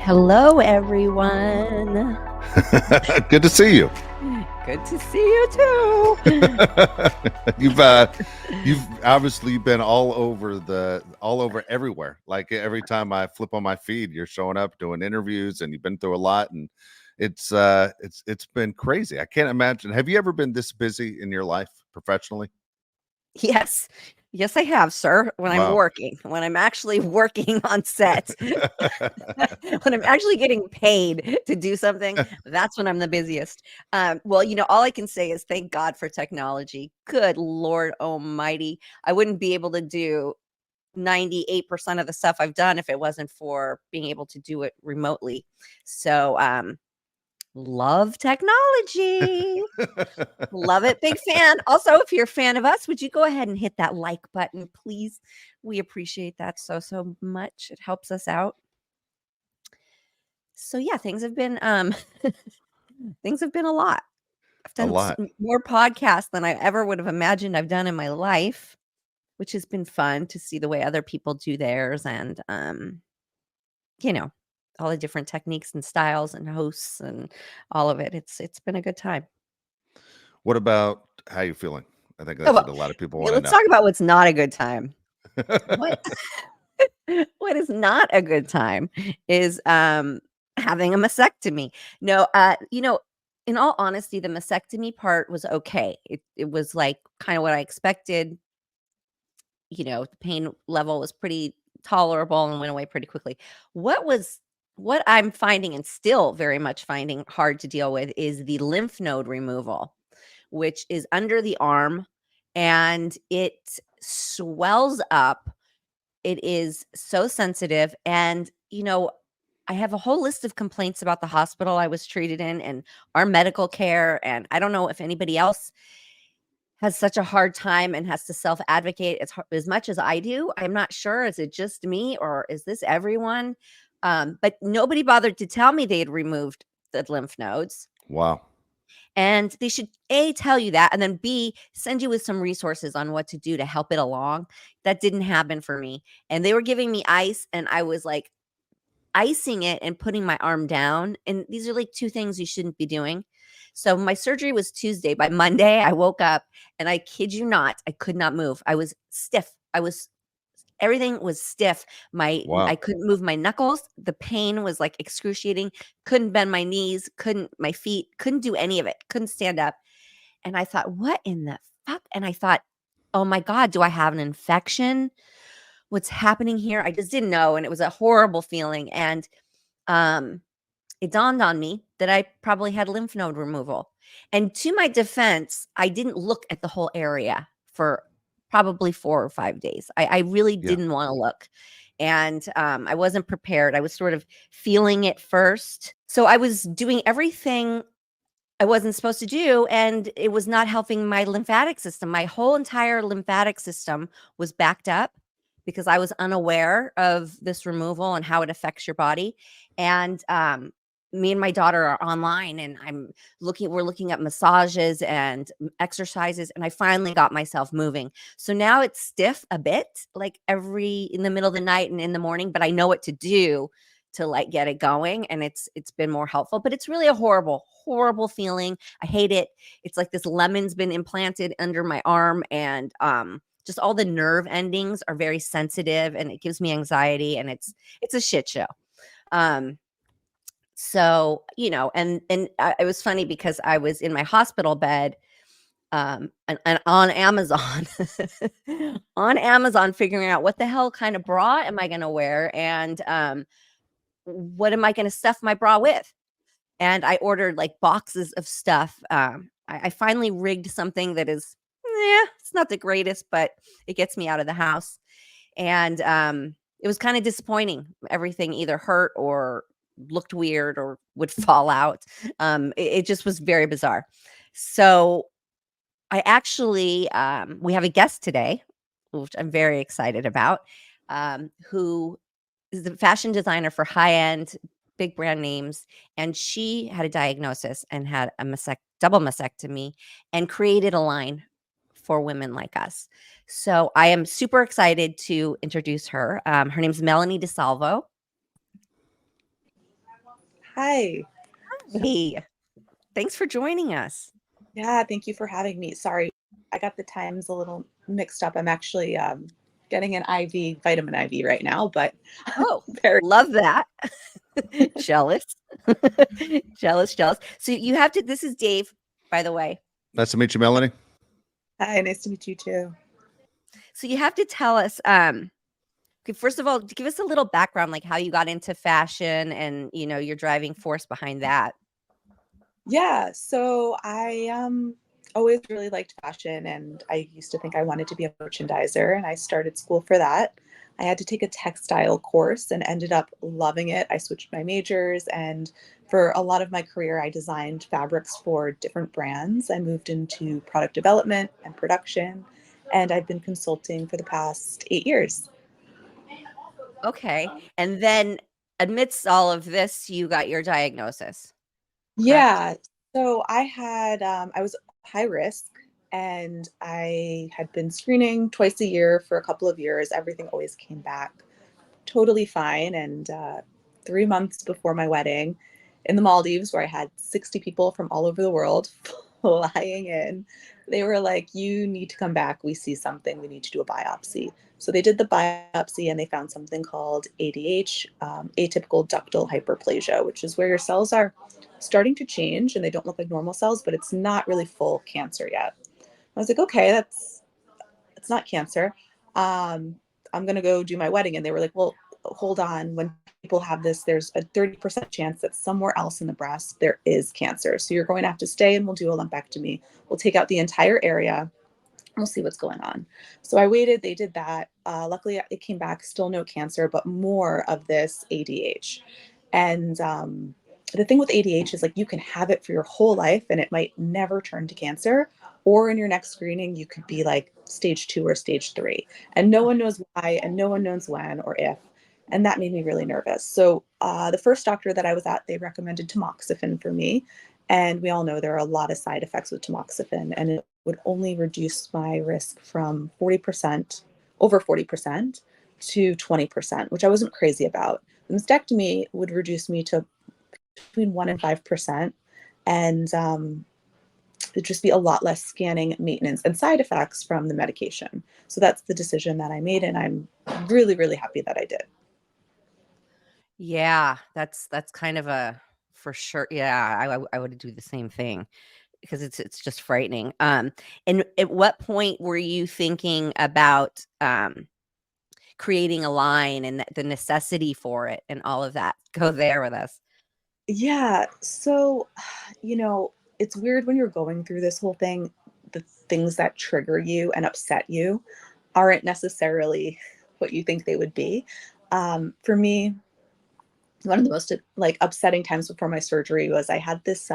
Hello, everyone. Good to see you. Good to see you too. You've obviously been all over everywhere. Like every time I flip on my feed, you're showing up doing interviews, and you've been through a lot, and it's been crazy. I can't imagine. Have you ever been this busy in your life professionally? Yes. Yes, I have, sir. When Wow. I'm actually working on set, when I'm actually getting paid to do something, that's when I'm the busiest. Well, all I can say is thank God for technology. Good Lord Almighty. I wouldn't be able to do 98% of the stuff I've done if it wasn't for being able to do it remotely. So, love technology. Love it. Big fan. Also, if you're a fan of us, would you go ahead and hit that like button, please? We appreciate that so much. It helps us out. So yeah, things have been things have been a lot. I've A done lot. more podcasts than I ever would have imagined I've done in my life, which has been fun to see the way other people do theirs and you know, all the different techniques and styles and hosts and all of it. It's been a good time. What about how you feeling? I think Oh, that's well, what a lot of people yeah, want to let's know. talk about what's not a good time. What what is not a good time is having a mastectomy. No, in all honesty, the mastectomy part was okay. It was like kind of what I expected. The pain level was pretty tolerable and went away pretty quickly. What was what I'm finding and still very much finding hard to deal with is the lymph node removal, which is under the arm and it swells up. It is so sensitive and, I have a whole list of complaints about the hospital I was treated in and our medical care, and I don't know if anybody else has such a hard time and has to self-advocate as much as I do. I'm not sure, is it just me or is this everyone? But nobody bothered to tell me they had removed the lymph nodes. Wow. And they should A, tell you that, and then B, send you with some resources on what to do to help it along. That didn't happen for me. And they were giving me ice, and I was like icing it and putting my arm down. And these are like two things you shouldn't be doing. So my surgery was Tuesday. By Monday, I woke up and I kid you not, I could not move. I was stiff. Everything was stiff. I Wow. couldn't move my knuckles. The pain was like excruciating. Couldn't bend my knees, couldn't my feet, couldn't do any of it. Couldn't stand up. And I thought, "What in the fuck?" And I thought, "Oh my god, do I have an infection? What's happening here?" I just didn't know, and it was a horrible feeling, and, um, it dawned on me that I probably had lymph node removal. And to my defense, I didn't look at the whole area for probably 4 or 5 days. I really Yeah. didn't wanna look, and, I wasn't prepared. I was sort of feeling it first. So I was doing everything I wasn't supposed to do, and it was not helping my lymphatic system. My whole entire lymphatic system was backed up because I was unaware of this removal and how it affects your body. And me and my daughter are online, and we're looking at massages and exercises, and I finally got myself moving. So now it's stiff a bit, like every in the middle of the night and in the morning, but I know what to do to like get it going, and it's been more helpful, but it's really a horrible feeling. I hate it. It's like this lemon's been implanted under my arm, and just all the nerve endings are very sensitive, and it gives me anxiety, and it's a shit show. um so it was funny because I was in my hospital bed, and on Amazon on Amazon figuring out what the hell kind of bra am I going to wear, and what am I going to stuff my bra with? And I ordered like boxes of stuff. I finally rigged something that is, it's not the greatest, but it gets me out of the house. And it was kind of disappointing. Everything either hurt or looked weird or would fall out. It just was very bizarre. So we have a guest today, which I'm very excited about, who is a fashion designer for high-end big brand names, and she had a diagnosis and had a double mastectomy and created a line for women like us. So I am super excited to introduce her. Her name's Melanie DeSalvo. Hi. Hey, thanks for joining us. Yeah, thank you for having me. Sorry, I got the times a little mixed up. I'm actually getting an IV, vitamin IV right now, but Oh, very love that. Jealous. Jealous, jealous. So you have to, this is Dave, by the way. Nice to meet you, Melanie. hi. Nice to meet you too. So you have to tell us, okay, first of all, give us a little background, like how you got into fashion and, your driving force behind that. Yeah, so I always really liked fashion, and I used to think I wanted to be a merchandiser, and I started school for that. I had to take a textile course and ended up loving it. I switched my majors, and for a lot of my career, I designed fabrics for different brands. I moved into product development and production, and I've been consulting for the past 8 years. Okay. And then amidst all of this, you got your diagnosis, correct? Yeah. So I was high risk, and I had been screening twice a year for a couple of years. Everything always came back totally fine. And 3 months before my wedding in the Maldives, where I had 60 people from all over the world flying in, they were like, "You need to come back. We see something. We need to do a biopsy." So they did the biopsy and they found something called ADH, atypical ductal hyperplasia, which is where your cells are starting to change and they don't look like normal cells, but it's not really full cancer yet. I was like, okay, that's it's not cancer. Um, I'm gonna go do my wedding. And they were like, well, hold on. When people have this, there's a 30% chance that somewhere else in the breast there is cancer. So you're going to have to stay and we'll do a lumpectomy. We'll take out the entire area. We'll see what's going on. So I waited. They did that. Luckily, it came back, still no cancer, but more of this ADH. And the thing with ADH is like you can have it for your whole life and it might never turn to cancer. Or in your next screening, you could be like stage 2 or stage 3. And no one knows why and no one knows when or if. And that made me really nervous. So the first doctor that I was at, they recommended tamoxifen for me. And we all know there are a lot of side effects with tamoxifen, and it would only reduce my risk from 40%, over 40% to 20%, which I wasn't crazy about. The mastectomy would reduce me to between 1 and 5%. And it'd just be a lot less scanning, maintenance, and side effects from the medication. So that's the decision that I made. And I'm really, really happy that I did. Yeah, that's kind of a for sure. Yeah, I would do the same thing because it's just frightening. And at what point were you thinking about creating a line and the necessity for it and all of that? Go there with us. Yeah. So, it's weird when you're going through this whole thing. The things that trigger you and upset you aren't necessarily what you think they would be. For me, one of the most like upsetting times before my surgery was I had this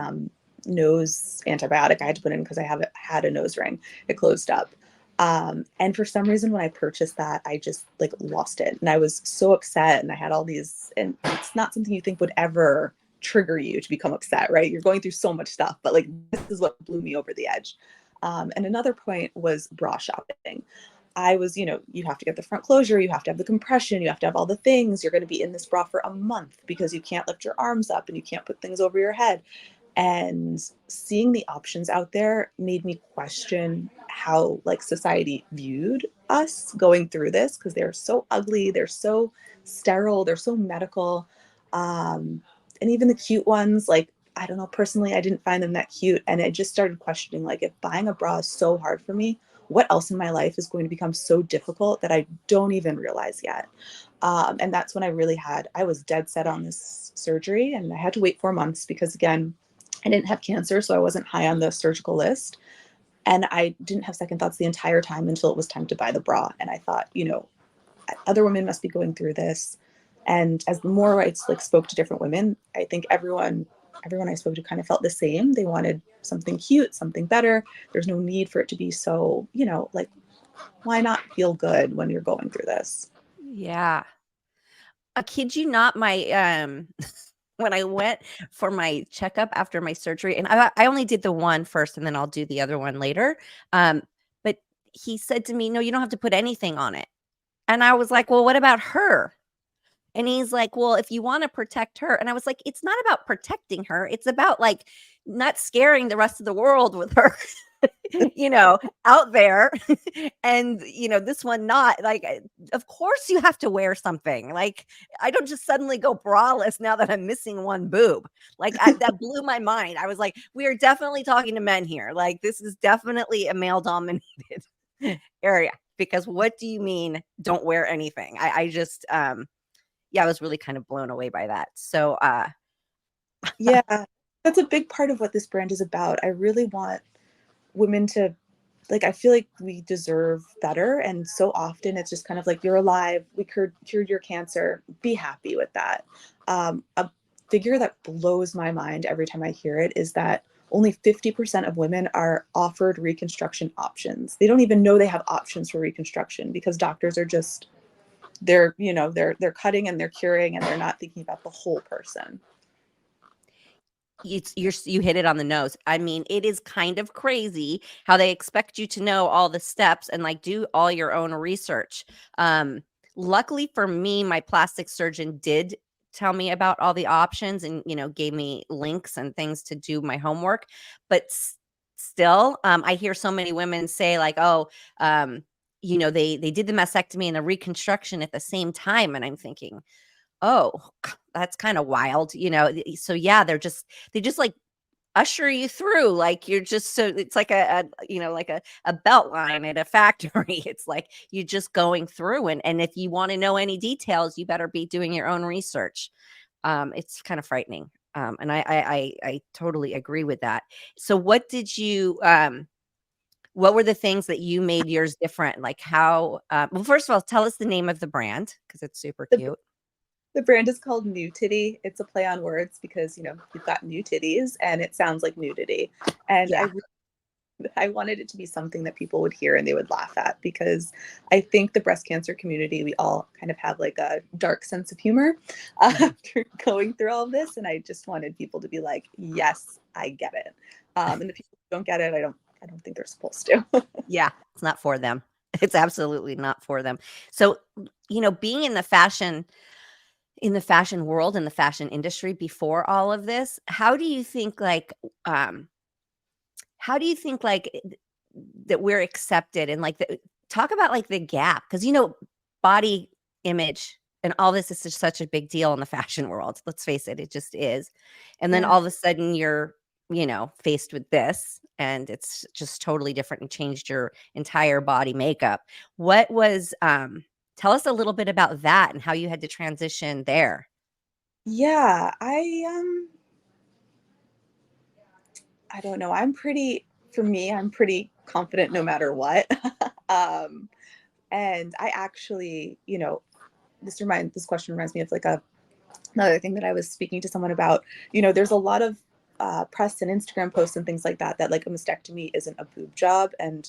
nose antibiotic I had to put in because I have had a nose ring. It closed up. And for some reason, when I purchased that, I just like lost it. And I was so upset. And I had all these, and it's not something you think would ever trigger you to become upset, right? You're going through so much stuff, but like this is what blew me over the edge. And another point was bra shopping. I was, you have to get the front closure, you have to have the compression, you have to have all the things. You're going to be in this bra for a month because you can't lift your arms up and you can't put things over your head. And seeing the options out there made me question how like society viewed us going through this because they're so ugly, they're so sterile, they're so medical. And even the cute ones, like I don't know, personally, I didn't find them that cute. And I just started questioning like if buying a bra is so hard for me, what else in my life is going to become so difficult that I don't even realize yet? And that's when I was dead set on this surgery and I had to wait 4 months because, again, I didn't have cancer, so I wasn't high on the surgical list. And I didn't have second thoughts the entire time until it was time to buy the bra. And I thought, other women must be going through this. And as the more I like spoke to different women, I think everyone I spoke to kind of felt the same. They wanted something cute, something better. There's no need for it to be so, like why not feel good when you're going through this? Yeah. I kid you not, my when I went for my checkup after my surgery, and I only did the one first, and then I'll do the other one later. But he said to me, "No, you don't have to put anything on it." And I was like, "Well, what about her?" And he's like, well, if you want to protect her. And I was like, it's not about protecting her. It's about like not scaring the rest of the world with her, out there. And, this one not like, of course you have to wear something. Like, I don't just suddenly go braless now that I'm missing one boob. Like, that blew my mind. I was like, we are definitely talking to men here. Like, this is definitely a male dominated area. Because what do you mean don't wear anything? I just, I was really kind of blown away by that. So, Yeah, that's a big part of what this brand is about. I really want women to, like, I feel like we deserve better. And so often it's just kind of like, you're alive, we cured your cancer, be happy with that. A figure that blows my mind every time I hear it is that only 50% of women are offered reconstruction options. They don't even know they have options for reconstruction because doctors are just, they're cutting and they're curing and they're not thinking about the whole person. you hit it on the nose. I mean, it is kind of crazy how they expect you to know all the steps and like do all your own research. Luckily for me, my plastic surgeon did tell me about all the options and gave me links and things to do my homework. But still, I hear so many women say like, "Oh, they did the mastectomy and the reconstruction at the same time," and I'm thinking, oh, that's kind of wild, so yeah, they just like usher you through, like you're just, so it's like like a belt line at a factory. It's like you're just going through, and if you want to know any details, you better be doing your own research. It's kind of frightening. And I totally agree with that. So what were the things that you made yours different? Like how, well, first of all, tell us the name of the brand because it's super The, cute. the brand is called New Titty. It's a play on words because, you've got new titties and it sounds like nudity. And Yeah. I wanted it to be something that people would hear and they would laugh at because I think the breast cancer community, we all kind of have like a dark sense of humor Mhm. after going through all of this. And I just wanted people to be like, yes, I get it. And the people who don't get it, I don't think they're supposed to. Yeah, it's not for them. It's absolutely not for them. So, being in the fashion world, in the fashion industry before all of this, um how do you think like that we're accepted and like talk about like the gap because body image and all this is just such a big deal in the fashion world. Let's face it, it just is. And then Yeah. all of a sudden you're faced with this and it's just totally different and changed your entire body makeup. What was tell us a little bit about that and how you had to transition there. Yeah. I don't know. For me, I'm pretty confident no matter what. um, and I actually, this question reminds me of like another thing that I was speaking to someone about. There's a lot of press and Instagram posts and things like that like a mastectomy isn't a boob job. And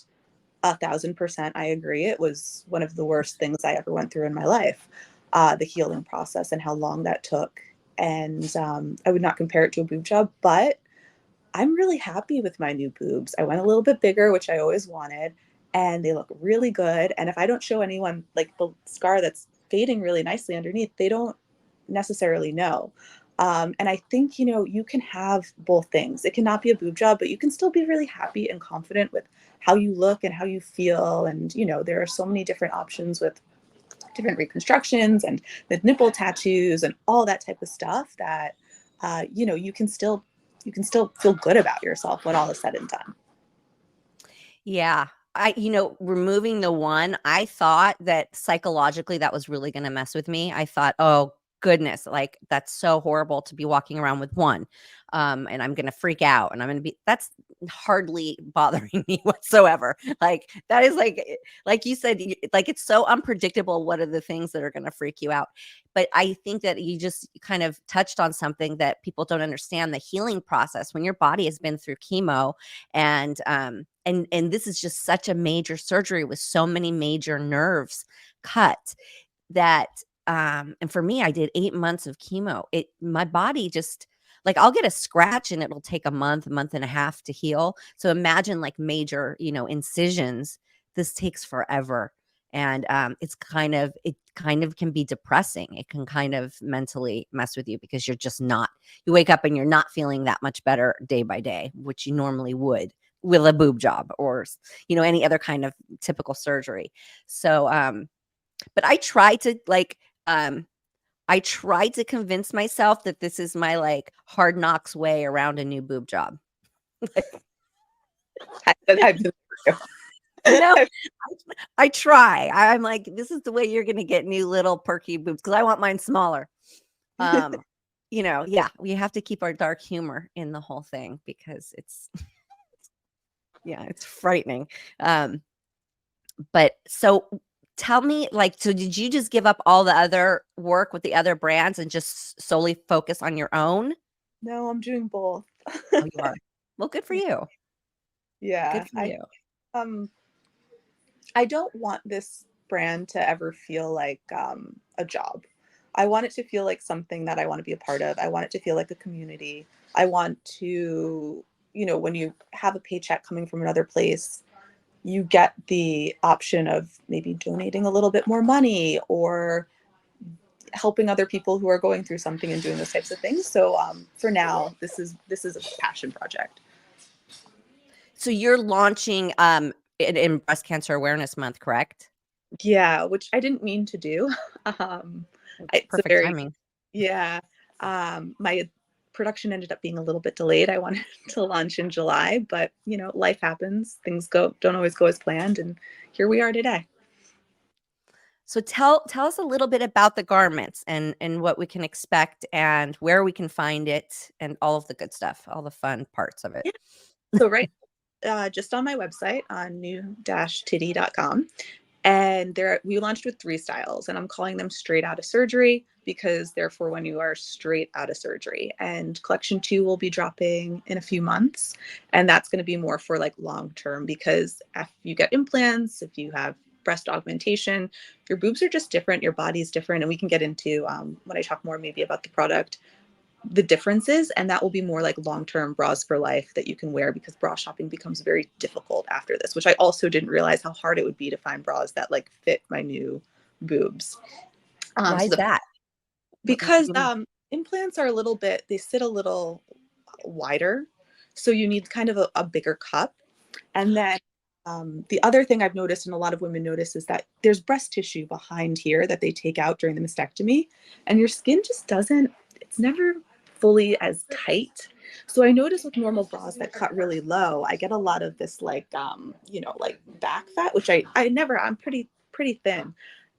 1,000% I agree. It was one of the worst things I ever went through in my life, the healing process and how long that took. And I would not compare it to a boob job, but I'm really happy with my new boobs. I went a little bit bigger, which I always wanted, and they look really good. And if I don't show anyone like the scar that's fading really nicely underneath, they don't necessarily know. And I think, you can have both things. It cannot be a boob job, but you can still be really happy and confident with how you look and how you feel. And, there are so many different options with different reconstructions and the nipple tattoos and all that type of stuff that, you can still feel good about yourself when all is said and done. Yeah. Removing the one, I thought that psychologically that was really going to mess with me. I thought, oh goodness, like that's so horrible to be walking around with one. And I'm going to freak out and that's hardly bothering me whatsoever. Like that is like you said, like it's so unpredictable. What are the things that are going to freak you out? But I think that you just kind of touched on something that people don't understand, the healing process when your body has been through chemo and this is just such a major surgery with so many major nerves cut that and for me I did 8 months of chemo. My body just like I'll get a scratch and it'll take a month and a half to heal. So imagine like major, incisions. This takes forever. And it kind of can be depressing. It can kind of mentally mess with you because you're just not, you wake up and you're not feeling that much better day by day, which you normally would with a boob job or, any other kind of typical surgery. So, but I try to convince myself that this is my like hard knocks way around a new boob job. I've been I try. I'm like, this is the way you're going to get new little perky boobs because I want mine smaller. Yeah, we have to keep our dark humor in the whole thing because it's, it's frightening. But so tell me, so did you just give up all the other work with the other brands and just solely focus on your own? No, I'm doing both. Oh, you are. Well, good for you. Yeah. Good for you. I don't want this brand to ever feel like a job. I want it to feel like something that I want to be a part of. I want it to feel like a community. I want to, when you have a paycheck coming from another place, you get the option of maybe donating a little bit more money or helping other people who are going through something and doing those types of things. So for now, this is a passion project. So you're launching in Breast Cancer Awareness Month, correct? Yeah, which I didn't mean to do. It's perfect timing. Yeah. My production ended up being a little bit delayed. I wanted to launch in July, but life happens. Things don't always go as planned, and here we are today. So tell us a little bit about the garments and what we can expect and where we can find it and all of the good stuff, all the fun parts of it. Yeah. So just on my website on new-titty.com. And we launched with 3 styles, and I'm calling them straight out of surgery because they're for when you are straight out of surgery. And collection 2 will be dropping in a few months. And that's going to be more for like long-term, because if you get implants, if you have breast augmentation, your boobs are just different. Your body's different. And we can get into, when I talk more maybe about the product, the differences, and that will be more like long-term bras for life that you can wear, because bra shopping becomes very difficult after this, which I also didn't realize how hard it would be to find bras that like fit my new boobs. Why is that? Because implants are they sit a little wider, so you need kind of a bigger cup. And then the other thing I've noticed, and a lot of women notice, is that there's breast tissue behind here that they take out during the mastectomy, and your skin just it's never fully as tight. So I notice with normal bras that cut really low, I get a lot of this like back fat, which I'm pretty thin.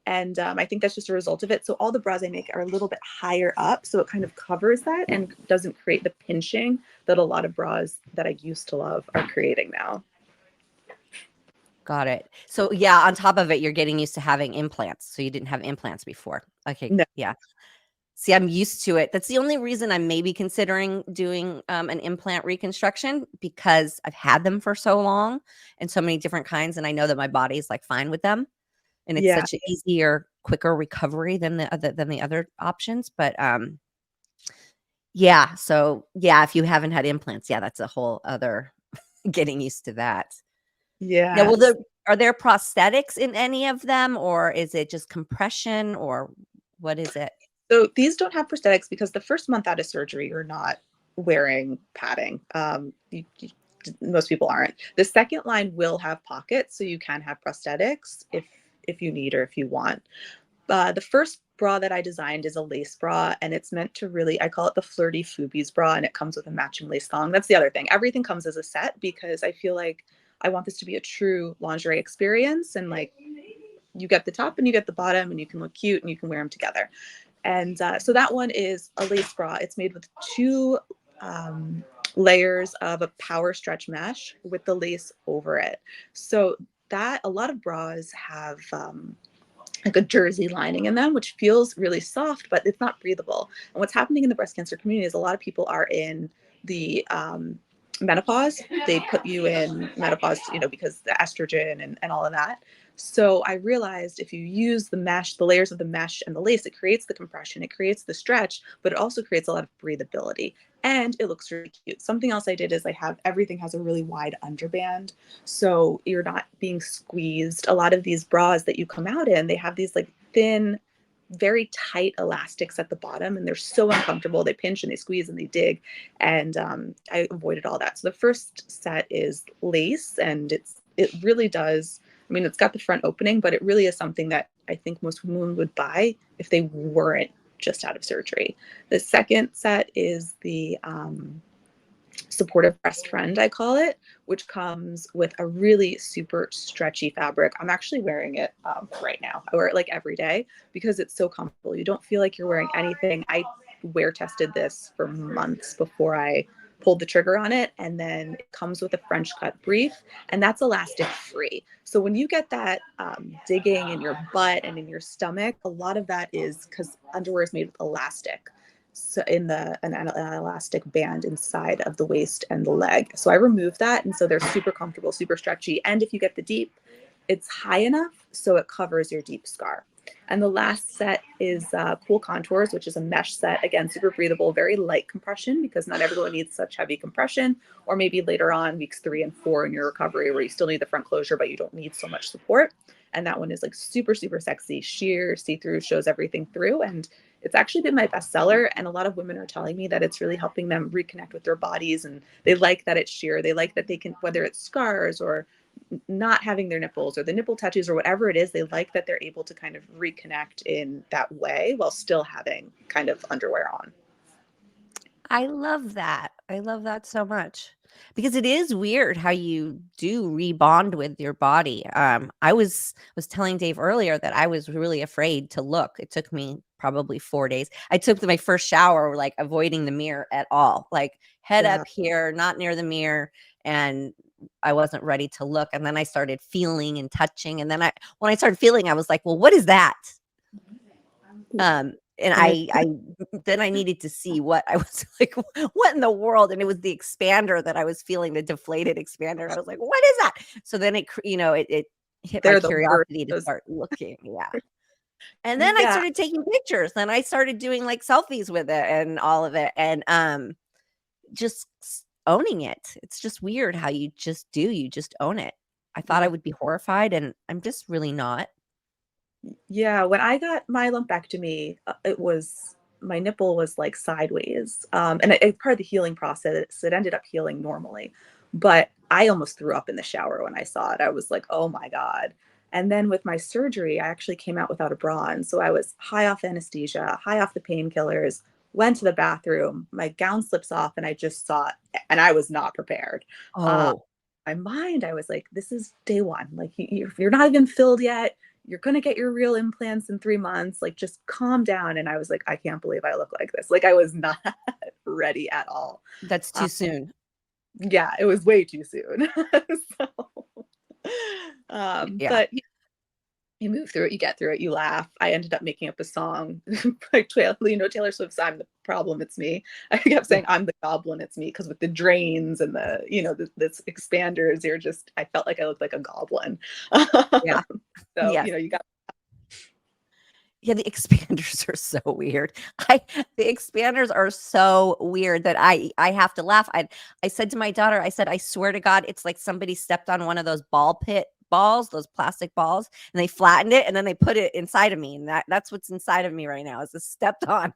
And I think that's just a result of it. So all the bras I make are a little bit higher up, so it kind of covers that and doesn't create the pinching that a lot of bras that I used to love are creating now. Got it. So yeah, on top of it, you're getting used to having implants. So you didn't have implants before. Okay. No. Yeah. See, I'm used to it. That's the only reason I'm maybe considering doing an implant reconstruction, because I've had them for so long and so many different kinds. And I know that my body's like fine with them. And it's such an easier, quicker recovery than the other options. But yeah. So yeah, if you haven't had implants, yeah, that's a whole other getting used to that. Yeah. Now, are there prosthetics in any of them, or is it just compression, or what is it? So these don't have prosthetics because the first month out of surgery, you're not wearing padding. Most people aren't. The second line will have pockets, so you can have prosthetics if you need or if you want. The first bra that I designed is a lace bra, and it's meant to really, I call it the flirty Foobies bra, and it comes with a matching lace thong. That's the other thing. Everything comes as a set because I feel like I want this to be a true lingerie experience, and like you get the top and you get the bottom, and you can look cute and you can wear them together. And so that one is a lace bra. It's made with 2 layers of a power stretch mesh with the lace over it. So that a lot of bras have like a jersey lining in them, which feels really soft, but it's not breathable. And what's happening in the breast cancer community is a lot of people are in the menopause. They put you in menopause, because the estrogen and all of that. So I realized if you use the mesh, the layers of the mesh and the lace, it creates the compression, it creates the stretch, but it also creates a lot of breathability, and it looks really cute. Something else I did is everything has a really wide underband. So you're not being squeezed. A lot of these bras that you come out in, they have these like thin, very tight elastics at the bottom, and they're so uncomfortable. They pinch and they squeeze and they dig, and I avoided all that. So the first set is lace, and it really does. I mean, it's got the front opening, but it really is something that I think most women would buy if they weren't just out of surgery. The second set is the supportive breast friend, I call it, which comes with a really super stretchy fabric. I'm actually wearing it right now. I wear it like every day because it's so comfortable. You don't feel like you're wearing anything. I wear tested this for months before I pulled the trigger on it, and then it comes with a French cut brief, and that's elastic free. So when you get that digging in your butt and in your stomach, a lot of that is because underwear is made with elastic, so in an elastic band inside of the waist and the leg. So I removed that, and so they're super comfortable, super stretchy. And if you get the deep, it's high enough so it covers your deep scar. And the last set is Cool Contours, which is a mesh set. Again, super breathable, very light compression because not everyone needs such heavy compression. Or maybe later on, weeks 3 and 4 in your recovery, where you still need the front closure, but you don't need so much support. And that one is like super, super sexy, sheer, see-through, shows everything through. And it's actually been my bestseller. And a lot of women are telling me that it's really helping them reconnect with their bodies. And they like that it's sheer. They like that they can, whether it's scars or not having their nipples or the nipple tattoos or whatever it is, they like that they're able to kind of reconnect in that way while still having kind of underwear on. I love that. I love that so much because it is weird how you do rebond with your body. I was telling Dave earlier that I was really afraid to look. It took me probably 4 days. I took my first shower like avoiding the mirror at all, like head Yeah. up here, not near the mirror, and I wasn't ready to look. And then I started feeling and touching, and then when I started feeling, I was like, well, what is that? And I then I needed to see what I was like, what in the world? And it was the expander that I was feeling, the deflated expander. I was like, what is that? So then it hit my They're the worst. curiosity to start looking. Yeah. And then I Yeah. started taking pictures. Then I started doing like selfies with it and all of it. And just owning it. It's just weird how you just own it. I thought I would be horrified, and I'm just really not. Yeah, when I got my lumpectomy, my nipple was like sideways. And part of the healing process, it ended up healing normally. But I almost threw up in the shower when I saw it. I was like, oh my God. And then with my surgery, I actually came out without a bra. And so I was high off anesthesia, high off the painkillers, went to the bathroom, my gown slips off, and I just saw it, and I was not prepared. Oh, My mind, I was like, this is day one. Like, you're not even filled yet. You're going to get your real implants in 3 months. Like, just calm down. And I was like, I can't believe I look like this. Like, I was not ready at all. that's too soon. Yeah, it was way too soon. Yeah. But you move through it, you get through it, you laugh. I ended up making up a song like Taylor Swift's "I'm the Problem, It's Me." I kept saying "I'm the Goblin, It's Me" because with the drains and this expanders, I felt like I looked like a goblin. Yeah. So Yes. you got. Yeah, the expanders are so weird. The expanders are so weird that I have to laugh. I said to my daughter, I said, I swear to God, it's like somebody stepped on one of those ball pit balls, those plastic balls, and they flattened it and then they put it inside of me. And that's what's inside of me right now is a stepped on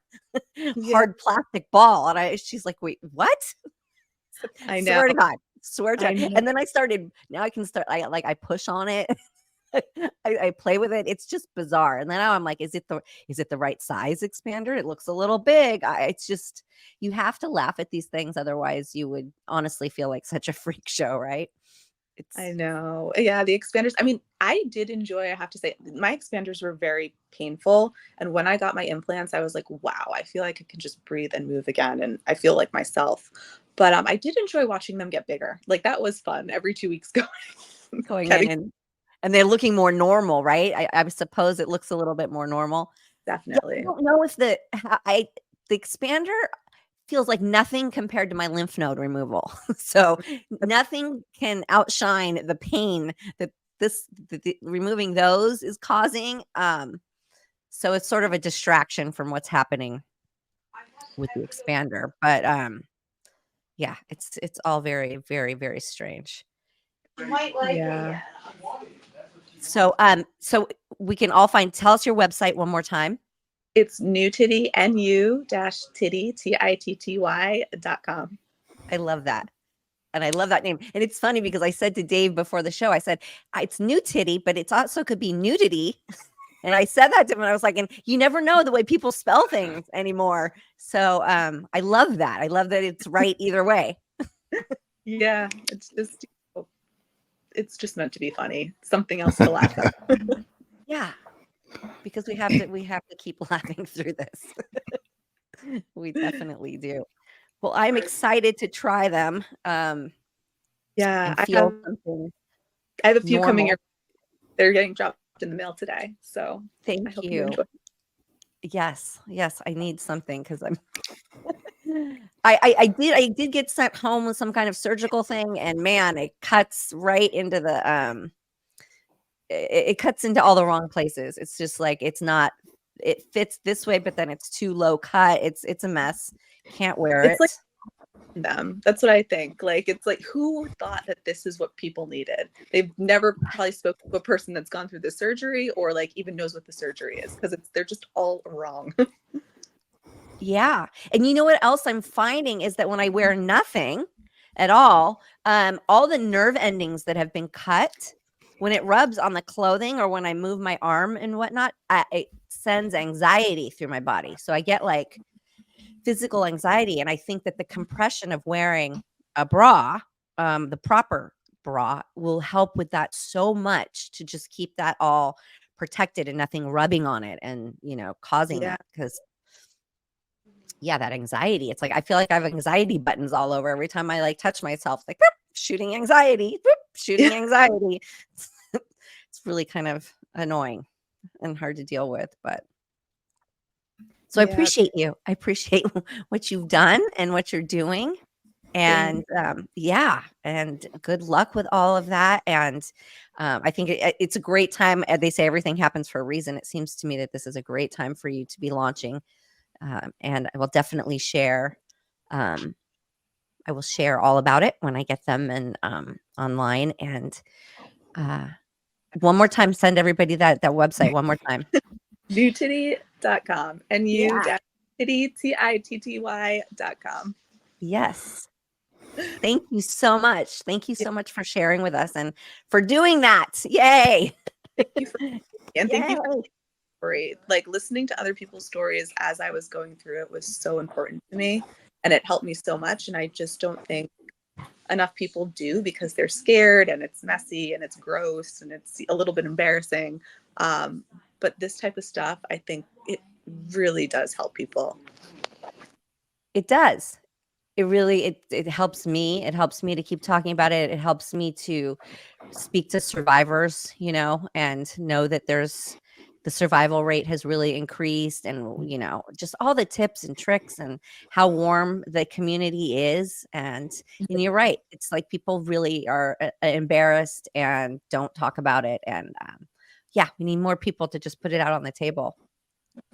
hard plastic ball. And she's like, wait, what? I know. Swear to God. Swear to I God. know. And then now I can start, I push on it. I play with it. It's just bizarre. And then now I'm like, is it the right size expander? It looks a little big. It's just, you have to laugh at these things. Otherwise you would honestly feel like such a freak show, right? I know. Yeah, the expanders. I mean, I did enjoy, I have to say, my expanders were very painful. And when I got my implants, I was like, wow, I feel like I can just breathe and move again. And I feel like myself. But I did enjoy watching them get bigger. Like, that was fun every 2 weeks Going in and they're looking more normal, right? I suppose it looks a little bit more normal. Definitely. I don't know if the expander feels like nothing compared to my lymph node removal. So nothing can outshine the pain that removing those is causing. So it's sort of a distraction from what's happening with the expander. But yeah, it's all very, very, very strange. Yeah. So so we can all tell us your website one more time. It's NuTitty, NU-Titty, TITTY.com. I love that. And I love that name. And it's funny because I said to Dave before the show, I said, it's new titty, but it's also could be nudity. And I said that to him, and I was like, and you never know the way people spell things anymore. So I love that. I love that it's right either way. Yeah, it's just meant to be funny. Something else to laugh at. Yeah. Because we have to keep laughing through this. We definitely do. Well, I'm excited to try them. Yeah, and feel something. I have a few normal. coming. They're getting dropped in the mail today, so Thank I hope you. you enjoy. Yes, I need something because I'm. I did get sent home with some kind of surgical thing, and man, it cuts right into the it cuts into all the wrong places. It's just like it fits this way, but then it's too low cut. It's a mess. Can't wear it. Like them. That's what I think. Like, it's like, who thought that this is what people needed? They've never probably spoken to a person that's gone through the surgery or like even knows what the surgery is, because they're just all wrong. Yeah. And you know what else I'm finding is that when I wear nothing at all the nerve endings that have been cut, when it rubs on the clothing or when I move my arm and whatnot, it sends anxiety through my body. So I get like physical anxiety. And I think that the compression of wearing a bra, the proper bra, will help with that so much, to just keep that all protected and nothing rubbing on it and, causing that. Because that anxiety, it's like I feel like I have anxiety buttons all over every time I like touch myself, like boop, shooting anxiety, boop, shooting anxiety. It's really kind of annoying and hard to deal with, but so I appreciate you. I appreciate what you've done and what you're doing. And and good luck with all of that. And I think it's a great time. They say everything happens for a reason. It seems to me that this is a great time for you to be launching. And I will definitely share. I will share all about it when I get them and online. And one more time, send everybody that website one more time. NuTitty.com. NU-Titty.com. Yes. Thank you so much. Thank you so much for sharing with us and for doing that. Yay. Thank you for story. Like, listening to other people's stories as I was going through it was so important to me, and it helped me so much. And I just don't think enough people do, because they're scared and it's messy and it's gross and it's a little bit embarrassing. But this type of stuff, I think it really does help people. It does. It really, it helps me. It helps me to keep talking about it. It helps me to speak to survivors, and know that the survival rate has really increased, and, just all the tips and tricks and how warm the community is. And you're right. It's like people really are embarrassed and don't talk about it. And we need more people to just put it out on the table.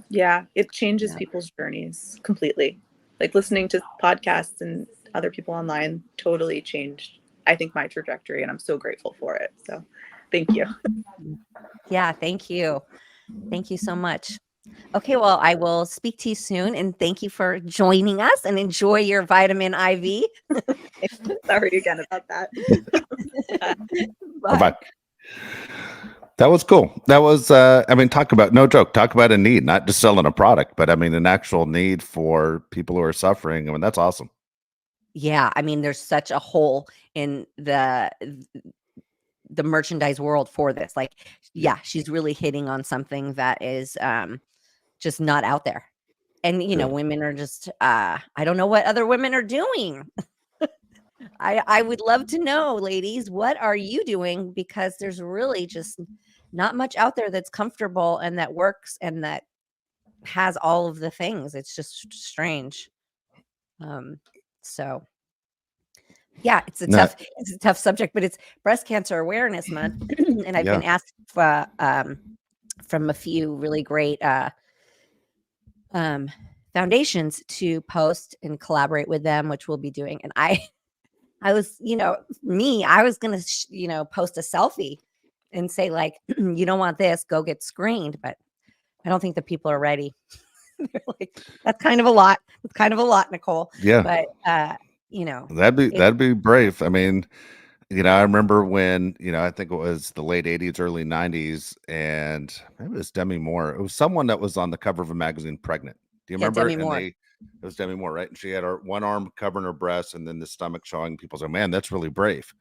Yeah, it changes people's journeys completely. Like, listening to podcasts and other people online totally changed, I think, my trajectory, and I'm so grateful for it. So thank you. Yeah, thank you. Thank you so much. Okay, well, I will speak to you soon, and thank you for joining us, and enjoy your vitamin IV. Sorry again about that. Bye. That was cool. That was, talk about, no joke, talk about a need, not just selling a product, but an actual need for people who are suffering. That's awesome. Yeah. There's such a hole in the merchandise world for this. Like, she's really hitting on something that is just not out there. And, women are just, I don't know what other women are doing. I would love to know, ladies, what are you doing? Because there's really just not much out there that's comfortable and that works and that has all of the things. It's just strange. So Yeah, No, it's a tough subject, but it's Breast Cancer Awareness Month, and I've yeah. been asked from a few really great foundations to post and collaborate with them, which we'll be doing. And I was, I was gonna, post a selfie and say like, you don't want this, go get screened, but I don't think the people are ready. They're like, that's kind of a lot. It's kind of a lot, Nicole. Yeah. But you know, That'd it, be brave. I mean, I remember when, I think it was the late 80s, early 90s, and maybe it was Demi Moore. It was someone that was on the cover of a magazine pregnant. Do you yeah, remember? Demi And Moore. it was Demi Moore, right? And she had her one arm covering her breast and then the stomach showing. People say, man, that's really brave.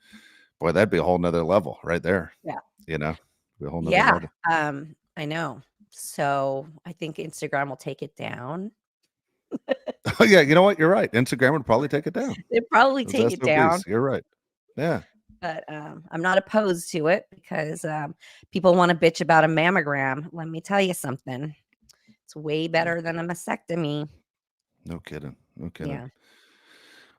Boy, that'd be a whole nother level right there. Yeah. Be a whole nother Yeah. level. I know. So I think Instagram will take it down. Oh, yeah. You know what? You're right. Instagram would probably take it down. They probably Those take it down. SOBs. You're right. Yeah. But I'm not opposed to it because people want to bitch about a mammogram. Let me tell you something. It's way better than a mastectomy. No kidding. No kidding. Yeah.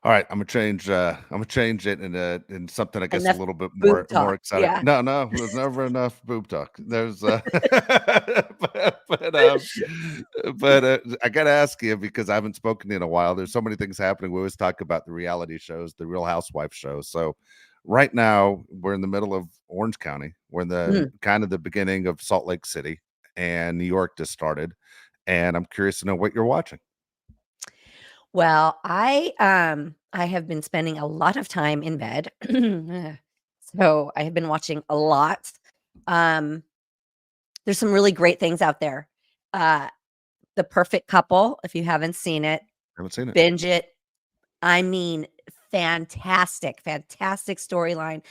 All right, I'm gonna change it in something I guess Enough a little bit boob more talk. exciting. Yeah. No, there's never enough boob talk. There's but I gotta ask you because I haven't spoken in a while. There's so many things happening. We always talk about the reality shows, the Real Housewife shows. So right now we're in the middle of Orange County. We're in the kind of the beginning of Salt Lake City, and New York just started. And I'm curious to know what you're watching. Well, I have been spending a lot of time in bed. So I have been watching a lot. Um, there's some really great things out there. The Perfect Couple, if you haven't seen it, Haven't seen it. binge it. I mean, fantastic storyline,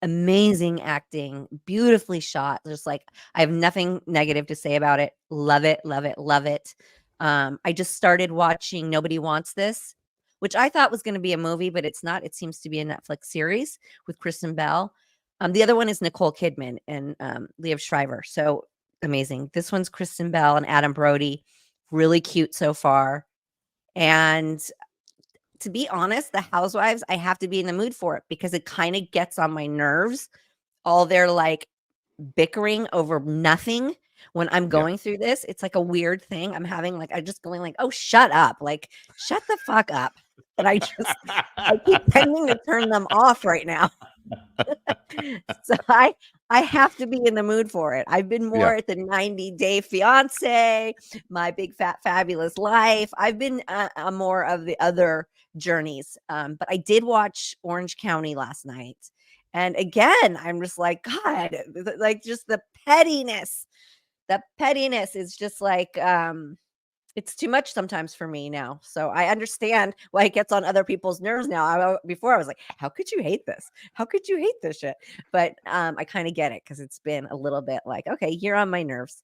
amazing acting, beautifully shot. Just like I have nothing negative to say about it. Love it, love it, love it. I just started watching Nobody Wants This, which I thought was going to be a movie, but it's not. It seems to be a Netflix series with Kristen Bell. The other one is Nicole Kidman and Liev Schreiber. So amazing. This one's Kristen Bell and Adam Brody. Really cute so far. And to be honest, the Housewives, I have to be in the mood for it because it kind of gets on my nerves. All their like bickering over nothing when I'm going through this. It's like a weird thing. I'm having like, I'm just going like, oh, shut up. Like, shut the fuck up. But I keep tending to turn them off right now. So I have to be in the mood for it. I've been more at the 90-day fiance, My Big Fat Fabulous Life. I've been more of the other journeys. But I did watch Orange County last night. And again, I'm just like, God, like just the pettiness. The pettiness is just like, it's too much sometimes for me now. So I understand why it gets on other people's nerves now. Before I was like, how could you hate this? How could you hate this shit? But I kind of get it because it's been a little bit like, okay, you're on my nerves.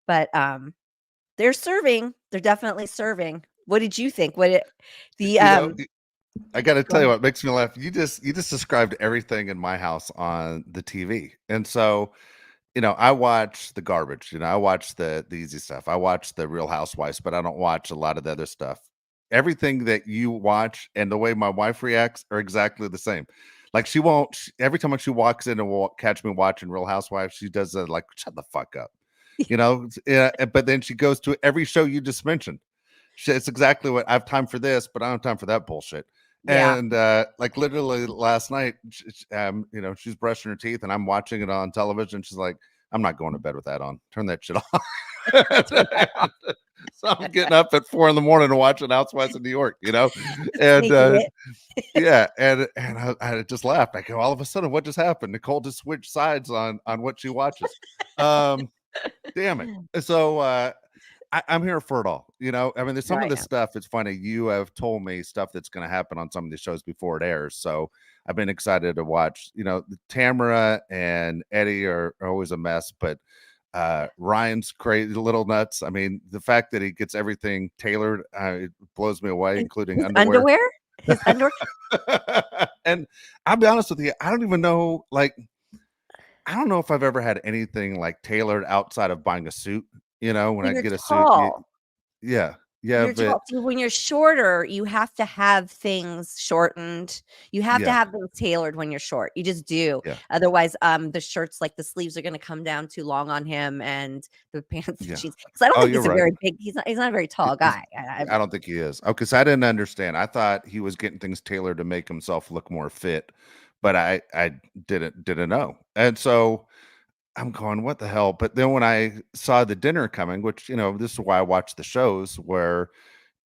But they're serving. They're definitely serving. What did you think? I got to tell you what makes me laugh. You just described everything in my house on the TV. And so, I watch the garbage, I watch the easy stuff. I watch the Real Housewives, but I don't watch a lot of the other stuff. Everything that you watch and the way my wife reacts are exactly the same. Like every time she walks in and will catch me watching Real Housewives, she does like, shut the fuck up, yeah. But then she goes to every show you just mentioned. It's exactly what I have time for this, but I don't have time for that bullshit. Yeah. And like literally last night, she's brushing her teeth and I'm watching it on television. She's like, I'm not going to bed with that on. Turn that shit off. So I'm getting up at 4 a.m. and watching Housewives of New York, and yeah, and I just laughed. I go, all of a sudden, what just happened? Nicole just switched sides on what she watches. Damn it. So I'm here for it all. I mean, there's some of the stuff. It's funny. You have told me stuff that's going to happen on some of these shows before it airs. So I've been excited to watch. Tamara and Eddie are always a mess, but Ryan's crazy, little nuts. I mean, the fact that he gets everything tailored, it blows me away, including underwear. His underwear. And I'll be honest with you, I don't even know. Like, I don't know if I've ever had anything like tailored outside of buying a suit. When I get a suit, yeah, Yeah, You're tall. but See, when you're shorter, you have to have things shortened. You have to yeah, have things tailored when you're short. You just do. yeah, Otherwise, the shirts, like the sleeves, are going to come down too long on him, and the pants and yeah. jeans. Because I don't Oh, think you're he's a right. very big. He's not a very tall He's guy. I don't think he is. Oh, because I didn't understand. I thought he was getting things tailored to make himself look more fit, but I didn't know. And so I'm going, what the hell? But then when I saw the dinner coming, which this is why I watch the shows where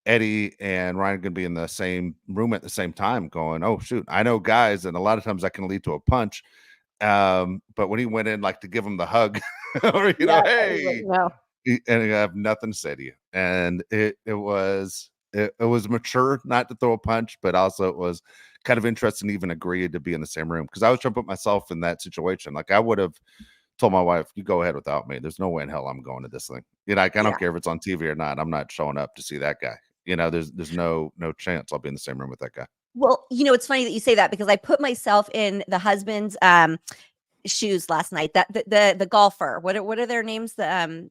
Eddie and Ryan are gonna be in the same room at the same time, going, oh shoot, I know guys, and a lot of times that can lead to a punch. But when he went in like to give him the hug, or Yeah, hey, no. and I have nothing to say to you. And it was mature not to throw a punch, but also it was kind of interesting to even agree to be in the same room because I was trying to put myself in that situation. Like I would have told my wife, "You go ahead without me. There's no way in hell I'm going to this thing. Like I Yeah. don't care if it's on TV or not. I'm not showing up to see that guy. There's no chance I'll be in the same room with that guy." Well, it's funny that you say that because I put myself in the husband's shoes last night. That the golfer. What are their names? The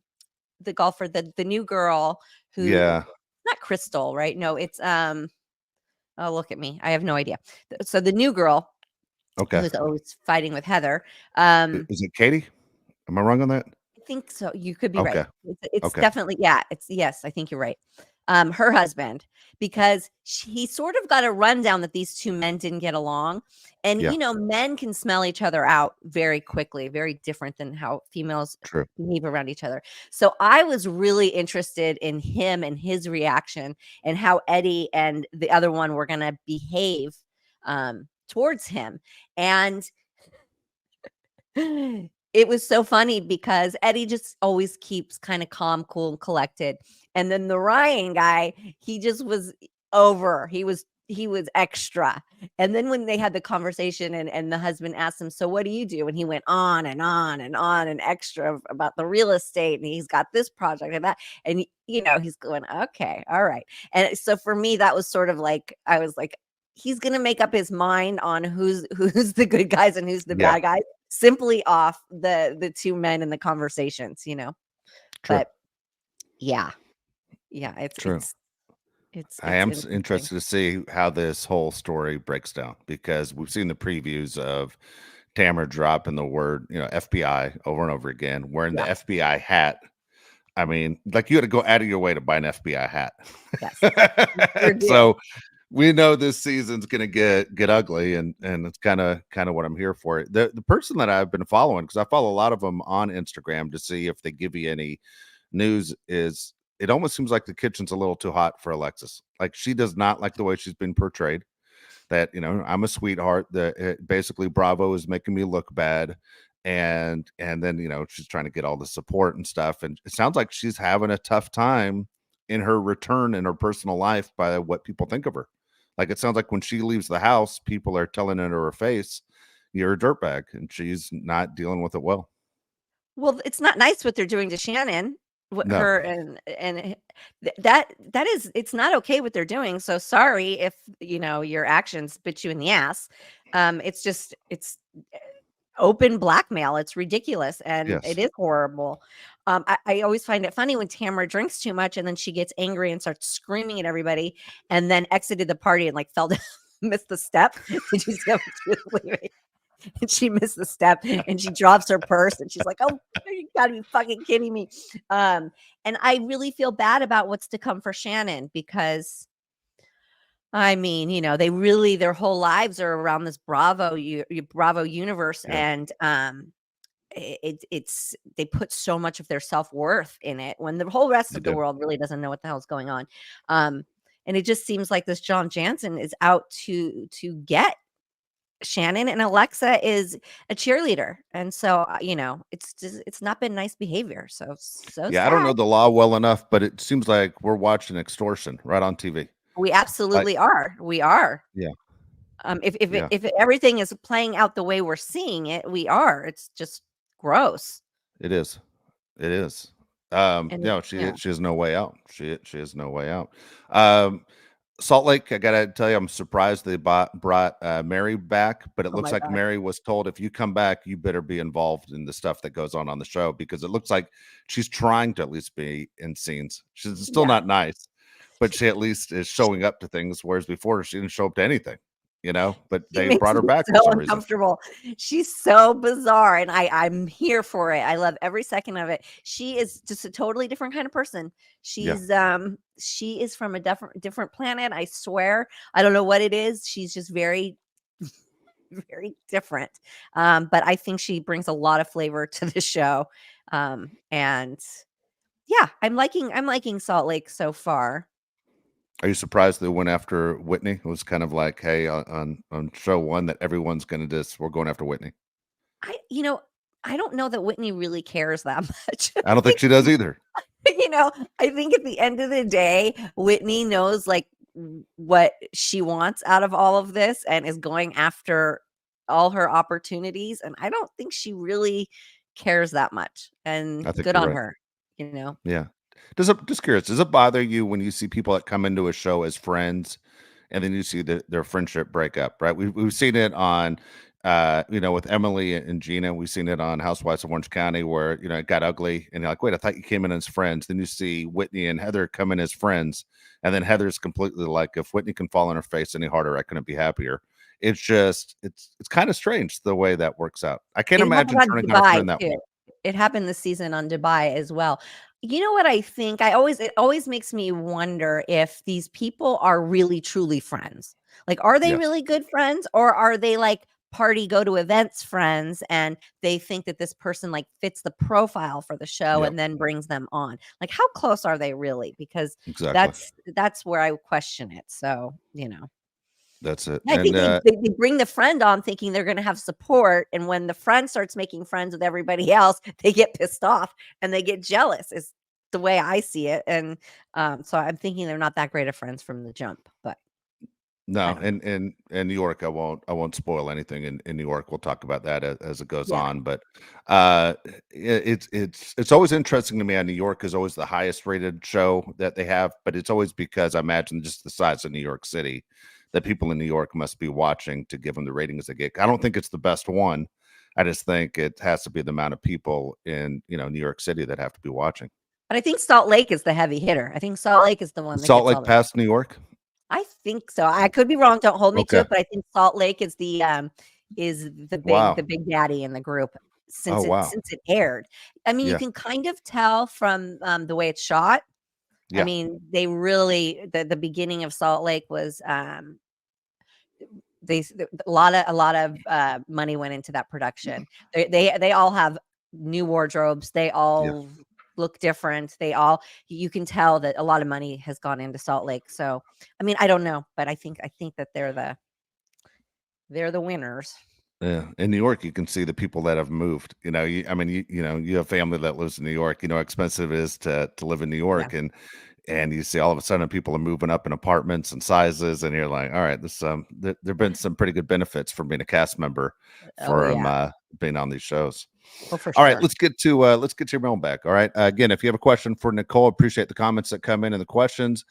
golfer, the new girl who Yeah. not Crystal, right? No, it's oh, look at me. I have no idea. So the new girl Okay. who's always fighting with Heather. Is it Katie? Am I wrong on that? I think so. You could be right. Okay. It's Okay. definitely, yeah. It's yes. I think you're right. Her husband, because he sort of got a rundown that these two men didn't get along, and Yeah. men can smell each other out very quickly, very different than how females True. behave around each other. So I was really interested in him and his reaction, and how Eddie and the other one were going to behave towards him, and it was so funny because Eddie just always keeps kind of calm, cool, and collected. And then the Ryan guy, he just was over. He was extra. And then when they had the conversation and the husband asked him, "So what do you do?" And he went on and on and on and extra about the real estate, and he's got this project and that. And he's going, "Okay, all right." And so for me, that was sort of like I was like, he's gonna make up his mind on who's the good guys and who's the Yeah. bad guys simply off the two men in the conversations. True. But yeah, it's True. I it's am interesting. interested to see how this whole story breaks down because we've seen the previews of Tamara dropping the word, FBI over and over again, wearing the Yeah, FBI hat. I mean, like you had to go out of your way to buy an FBI hat. yes, you sure do. So we know this season's gonna get ugly, and it's kind of what I'm here for. The person that I've been following, because I follow a lot of them on Instagram to see if they give you any news, is it almost seems like the kitchen's a little too hot for Alexis. Like she does not like the way she's been portrayed. That I'm a sweetheart. That basically Bravo is making me look bad, and then she's trying to get all the support and stuff, and it sounds like she's having a tough time in her return in her personal life by what people think of her. Like it sounds like when she leaves the house, people are telling her to her face, "You're a dirtbag," and she's not dealing with it well. Well, it's not nice what they're doing to Shannon. What No, her and that is, it's not okay what they're doing. So sorry if your actions bit you in the ass. It's open blackmail. It's ridiculous and it yes, is horrible. I always find it funny when Tamara drinks too much and then she gets angry and starts screaming at everybody and then exited the party and like fell down, missed the step. Did you see how she was leaving? And she missed the step and she drops her purse and she's like, "Oh, you gotta be fucking kidding me." And I really feel bad about what's to come for Shannon because I mean, they really their whole lives are around this Bravo universe, yeah, and it's they put so much of their self-worth in it when the whole rest they of the do. world really doesn't know what the hell's going on. And it just seems like this John Jansen is out to get Shannon, and Alexa is a cheerleader. And so, it's not been nice behavior. So Yeah, I don't sad. know the law well enough, but it seems like we're watching extortion right on TV. We Like, absolutely are. We are. yeah, yeah, If everything is playing out the way we're seeing it, we are. It's just gross. it is. It is. And No, yeah, she has no way out. She has no way out. Um, Salt Lake, I gotta tell you, I'm surprised they brought Mary back, but it oh looks my like god. Mary was told if you come back, you better be involved in the stuff that goes on the show because it looks like she's trying to at least be in scenes. She's still Yeah. not nice, but she at least is showing up to things, whereas before she didn't show up to anything, but She they makes brought her me back for so some reason. uncomfortable. She's so bizarre, and I'm here for it. I love every second of it. She is just a totally different kind of person. Yeah. She is from a different planet, I swear. I don't know what it is. She's just very very different. But I think she brings a lot of flavor to the show. And yeah, I'm liking Salt Lake so far. Are you surprised they went after Whitney? It was kind of like, hey, on show one that everyone's gonna we're going after Whitney. I don't know that Whitney really cares that much. I don't think she does either. I think at the end of the day, Whitney knows like what she wants out of all of this and is going after all her opportunities. And I don't think she really cares that much. And I think good you're on right. her. Yeah. Just curious, does it bother you when you see people that come into a show as friends and then you see their friendship break up, right? We've seen it on with Emily and Gina. We've seen it on Housewives of Orange County where, it got ugly and you're like, wait, I thought you came in as friends. Then you see Whitney and Heather come in as friends. And then Heather's completely like, if Whitney can fall on her face any harder, I couldn't be happier. It's just, it's kind of strange the way that works out. I can't It imagine happened on turning on a Dubai friend that way. too. It happened this season on Dubai as well. You know what I think? It always makes me wonder if these people are really truly friends. Like, are they Yes, really good friends, or are they like party go to events friends and they think that this person like fits the profile for the show yeah, and then brings them on? Like, how close are they really? Because exactly. that's where I question it. So, That's it. I And think they bring the friend on thinking they're gonna have support, and when the friend starts making friends with everybody else, they get pissed off and they get jealous, is the way I see it, and, so I'm thinking they're not that great of friends from the jump, but I no, don't know. in New York, I won't spoil anything in New York. We'll talk about that as it goes Yeah. on. But it's always interesting to me. New York is always the highest rated show that they have, but it's always because I imagine just the size of New York City that people in New York must be watching to give them the ratings they get. I don't think it's the best one. I just think it has to be the amount of people in New York City that have to be watching. But I think Salt Lake is the heavy hitter. I think Salt Lake is the one that Salt gets all Lake the past New York. I think so. I could be wrong, don't hold me to Okay. it, but I think Salt Lake is the Wow. big daddy in the group Oh wow. since it aired. I mean, you Yeah. can kind of tell from, the way it's shot. I Yeah. mean, they really the beginning of Salt Lake was, a lot of money went into that production. They all have new wardrobes. They Yeah. all look different. You can tell that a lot of money has gone into Salt Lake. So, I mean, I don't know, but I think that they're the winners. Yeah, in New York, you can see the people that have moved. I mean, you have family that lives in New York. You know how expensive it is to live in New Yeah. York, and you see all of a sudden people are moving up in apartments and sizes, and you're like, all right, there've been some pretty good benefits from being a cast member Oh from yeah. being on these shows. Oh, for All right, sure. let's get to your mailbag. All right, again, if you have a question for Nicole, appreciate the comments that come in and the questions.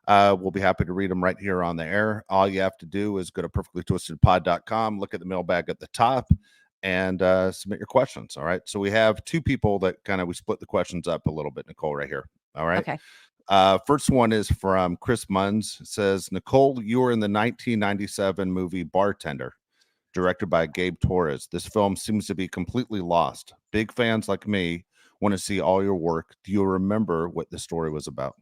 We'll be happy to read them right here on the air. All you have to do is go to perfectlytwistedpod.com, look at the mailbag at the top, and submit your questions. All right. So we have two people that we split the questions up a little bit, Nicole, right here. All right. Okay. First one is from Chris Munns. It says, Nicole, you were in the 1997 movie Bartender, directed by Gabe Torres. This film seems to be completely lost. Big fans like me want to see all your work. Do you remember what the story was about?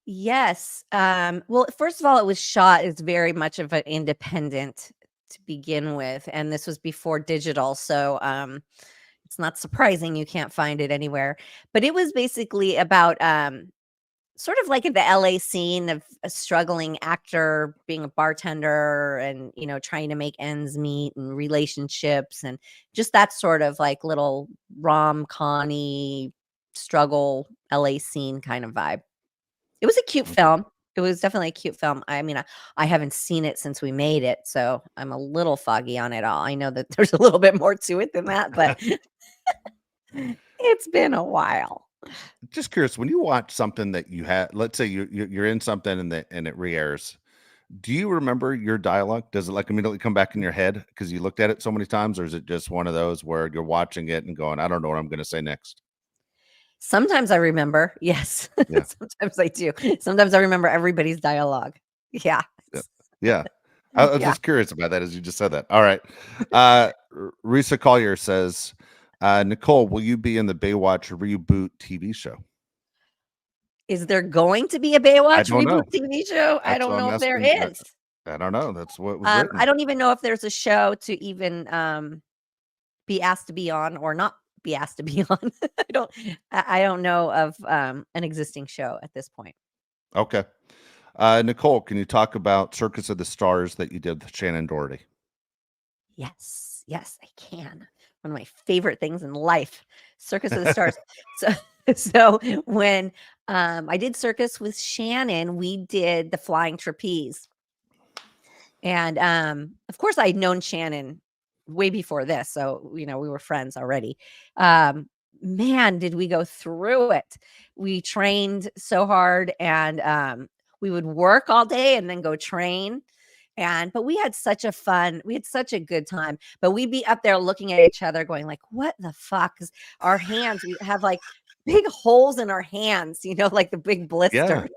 Yes. Well, first of all, it was shot as very much of an independent to begin with, and this was before digital, so it's not surprising you can't find it anywhere. But it was basically about sort of like in the LA scene of a struggling actor being a bartender and trying to make ends meet and relationships and just that sort of like little rom-com struggle LA scene kind of vibe. It was a cute Okay. film. It was definitely a cute film. I mean, I haven't seen it since we made it, so I'm a little foggy on it all. I know that there's a little bit more to it than that, but it's been a while. Just curious, when you watch something that you had, let's say you're in something and it re-airs, do you remember your dialogue? Does it like immediately come back in your head because you looked at it so many times, or is it just one of those where you're watching it and going, I don't know what I'm going to say next? Sometimes I remember. Yes. Yeah. Sometimes I do. Sometimes I remember everybody's dialogue. Yeah. Yeah. Yeah. I was Yeah. just curious about that as you just said that. All right. Risa Collier says, Nicole, will you be in the Baywatch reboot TV show? Is there going to be a I Baywatch don't know. reboot TV show? I That's don't what I'm know if there asking. is. I don't know. That's what was written. I don't even know if there's a show to even be asked to be on or not be asked to be on. I don't know of an existing show at this point. Okay. Nicole, can you talk about Circus of the Stars that you did with Shannon Doherty? Yes, I can. One of my favorite things in life, Circus of the Stars. So when I did circus with Shannon, we did the flying trapeze. And of course I'd known Shannon way before this, so we were friends already. Man, did we go through it. We trained so hard, and we would work all day and then go train. But we had such a good time. But we'd be up there looking at each other going like, what the fuck? 'Cause our hands, we have like big holes in our hands, like the big blister. Yeah.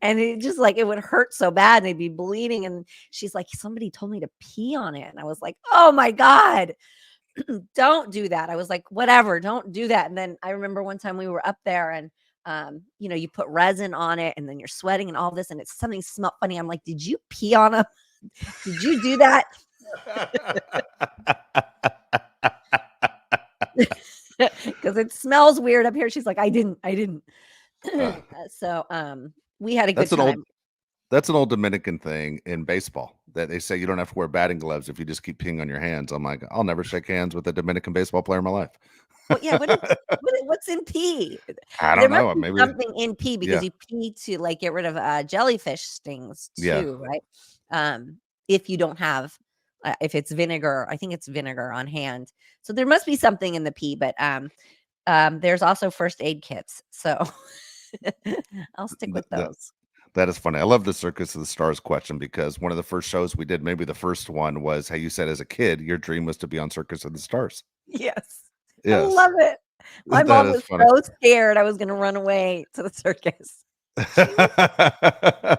And it just like, it would hurt so bad and they'd be bleeding. And she's like, somebody told me to pee on it. And I was like, oh my God, don't do that. I was like, whatever, don't do that. And then I remember one time we were up there and you put resin on it and then you're sweating and all this, and it's something smelled funny. I'm like, did you pee on him? Did you do that? Because it smells weird up here. She's like, I didn't. So we had a good time. That's an old Dominican thing in baseball that they say you don't have to wear batting gloves if you just keep peeing on your hands. I'm like, I'll never shake hands with a Dominican baseball player in my life. Well, yeah, what's in pee? I There don't must know. be Maybe. something in pee because Yeah. you pee to like get rid of jellyfish stings Yeah. too, right? If you don't have, if it's vinegar, I think it's vinegar on hand. So there must be something in the pee, but there's also first aid kits. So I'll stick with those. That is funny. I love the Circus of the Stars question because one of the first shows we did, maybe the first one, was how you said as a kid your dream was to be on Circus of the Stars. Yes. I Yes. love it. My That mom is was funny. so scared I was going to run away to the circus.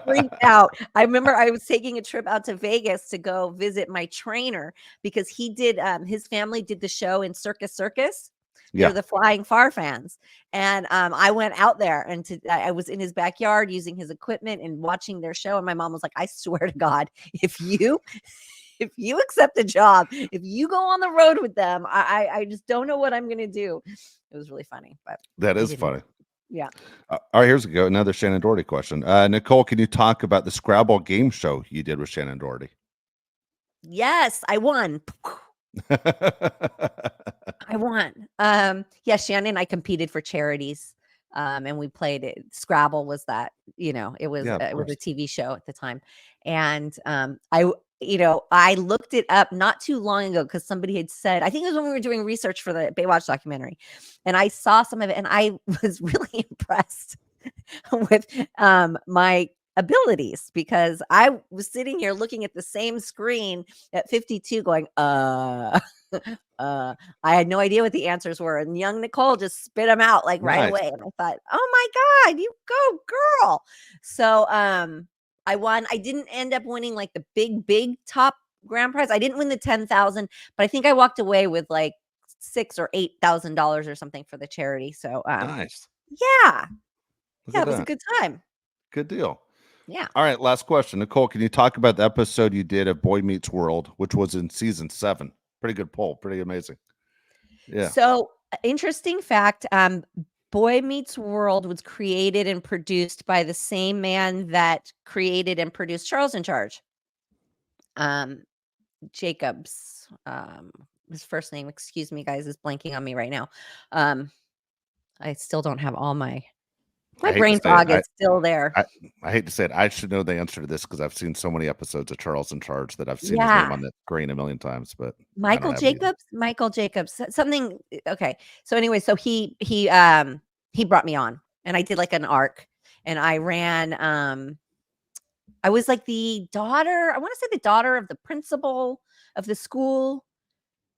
Freaked out. I remember I was taking a trip out to Vegas to go visit my trainer because he did his family did the show in Circus. They're Yeah. the Flying Far fans. And I went out there and I was in his backyard using his equipment and watching their show. And my mom was like, I swear to God, if you accept a job, if you go on the road with them, I just don't know what I'm going to do. It was really funny. But That is funny. Yeah. All right, here's another Shannon Doherty question. Nicole, can you talk about the Scrabble game show you did with Shannon Doherty? Yes, I won. I won. Yes, Shannon and I competed for charities. And we played it. Scrabble was that, it was Yeah, of it was course. a TV show at the time. And I looked it up not too long ago because somebody had said, I think it was when we were doing research for the Baywatch documentary, and I saw some of it and I was really impressed with my abilities because I was sitting here looking at the same screen at 52 going, I had no idea what the answers were. And young Nicole just spit them out like right Nice. away. And I thought, oh my God, you go girl. So I won. I didn't end up winning like the big top grand prize. I didn't win the 10,000, but I think I walked away with like $6,000 or $8,000 or something for the charity. So Nice. yeah. Look Yeah, at it was a that. good time. Good deal. Yeah. All right, last question. Nicole, can you talk about the episode you did of Boy Meets World, which was in season 7? Pretty good poll. Pretty amazing. Yeah. So interesting fact, Boy Meets World was created and produced by the same man that created and produced Charles in Charge. Jacobs, his first name, excuse me, guys, is blanking on me right now. I still don't have all my brain fog is still there. I hate to say it. I should know the answer to this because I've seen so many episodes of Charles in Charge that I've seen his name on the screen a million times. But Michael Jacobs, something. Okay, so anyway, so he brought me on, and I did like an arc, and I ran. I was like the daughter. I want to say the daughter of the principal of the school,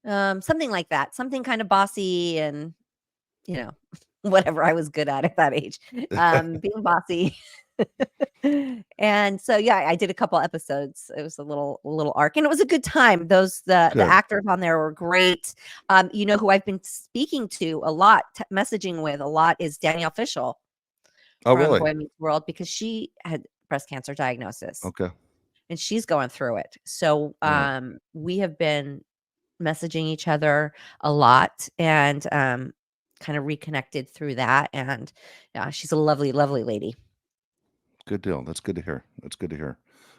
something like that. Something kind of bossy and whatever I was good at that age, being bossy. And so, yeah, I did a couple episodes. It was a little arc, and it was a good time. The Good. actors on there were great. You know who I've been speaking to a lot, messaging with a lot, is Danielle Fishel Oh, from really? Boy Meets World, because she had breast cancer diagnosis Okay. and she's going through it. So Right. we have been messaging each other a lot, and kind of reconnected through that. And yeah, she's a lovely, lovely lady. Good deal. That's good to hear. That's good to hear.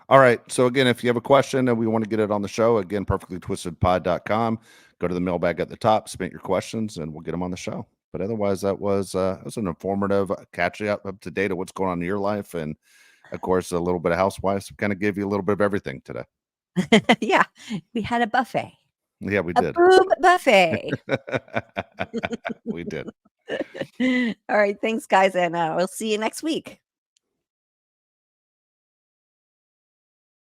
All right. So again, if you have a question and we want to get it on the show, again, perfectlytwistedpod.com. Go to the mailbag at the top, submit your questions, and we'll get them on the show. But otherwise, that was an informative catching up to date of what's going on in your life, and of course, a little bit of housewives. Kind of gave you a little bit of everything today. Yeah, we had a buffet, Yeah, we a did. boob buffet. We did. All right, thanks, guys, and we'll see you next week.